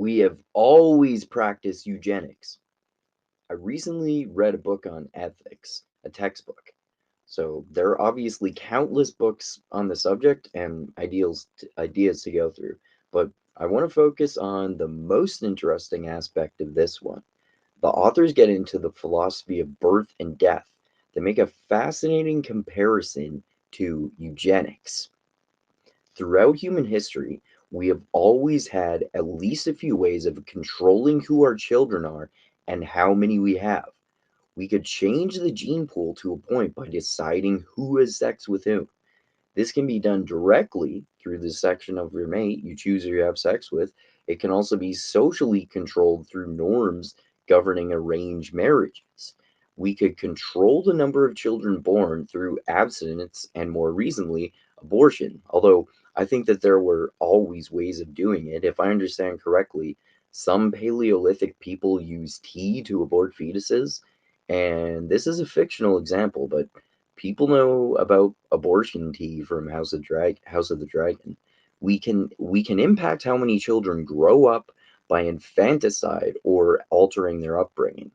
We have always practiced eugenics. I recently read a book on ethics, a textbook. So there are obviously countless books on the subject and ideas to go through, but I want to focus on the most interesting aspect of this one. The authors get into the philosophy of birth and death. They make a fascinating comparison to eugenics. Throughout human history, we have always had at least a few ways of controlling who our children are and how many we have. We could change the gene pool to a point by deciding who has sex with whom. This can be done directly through the section of your mate you choose who you have sex with. It can also be socially controlled through norms governing arranged marriages. We could control the number of children born through abstinence and, more recently, abortion. Although I think that there were always ways of doing it. If I understand correctly, some Paleolithic people used tea to abort fetuses. And this is a fictional example, but people know about abortion tea from House of the Dragon. We can impact how many children grow up by infanticide or altering their upbringing.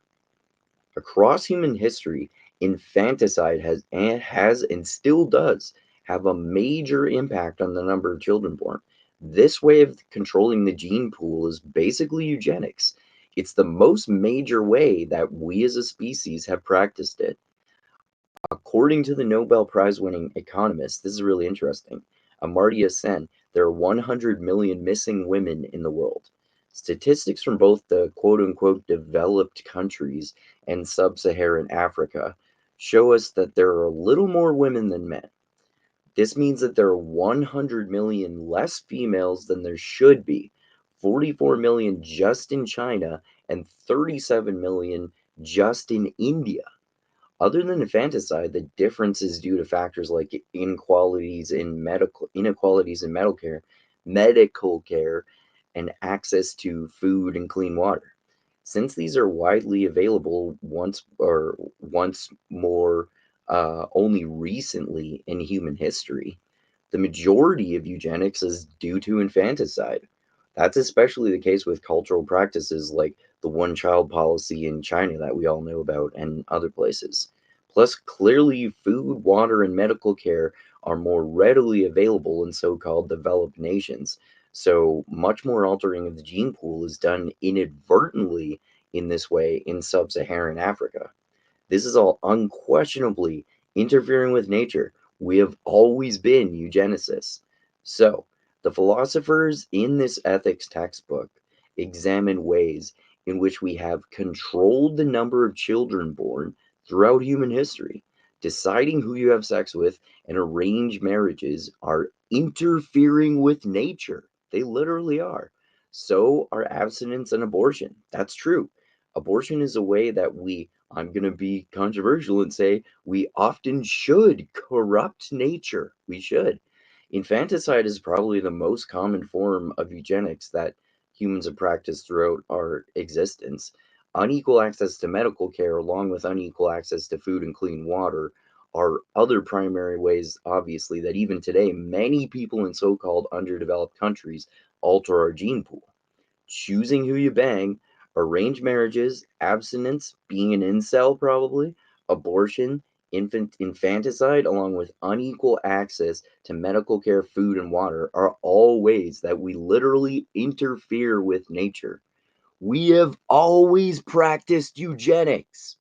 Across human history, infanticide has and still does have a major impact on the number of children born. This way of controlling the gene pool is basically eugenics. It's the most major way that we as a species have practiced it. According to the Nobel Prize winning economist, this is really interesting. Amartya Sen, there are 100 million missing women in the world. Statistics from both the quote unquote developed countries and sub Saharan Africa show us that there are a little more women than men. This means that there are 100 million less females than there should be, 44 million just in China, and 37 million just in India. Other than infanticide, the difference is due to factors like inequalities in medical care, and access to food and clean water. Since these are widely available once more only recently in human history, the majority of eugenics is due to infanticide. That's especially the case with cultural practices like the one child policy in China that we all know about and other places. Plus, clearly, food, water, and medical care are more readily available in so called developed nations. So, much more altering of the gene pool is done inadvertently in this way in sub Saharan Africa. This is all unquestionably interfering with nature. We have always been eugenicists. So, the philosophers in this ethics textbook examine ways in which we have controlled the number of children born throughout human history. Deciding who you have sex with and arranged marriages are interfering with nature. They literally are. So are abstinence and abortion. That's true. Abortion is a way that I'm going to be controversial and say we often should corrupt nature. We should. Infanticide is probably the most common form of eugenics that humans have practiced throughout our existence. Unequal access to medical care, along with unequal access to food and clean water, are other primary ways, obviously, that even today many people in so called underdeveloped countries alter our gene pool. Choosing who you bang, arranged marriages, abstinence, being an incel probably, abortion, infanticide, along with unequal access to medical care, food, and water are all ways that we literally interfere with nature. We have always practiced eugenics.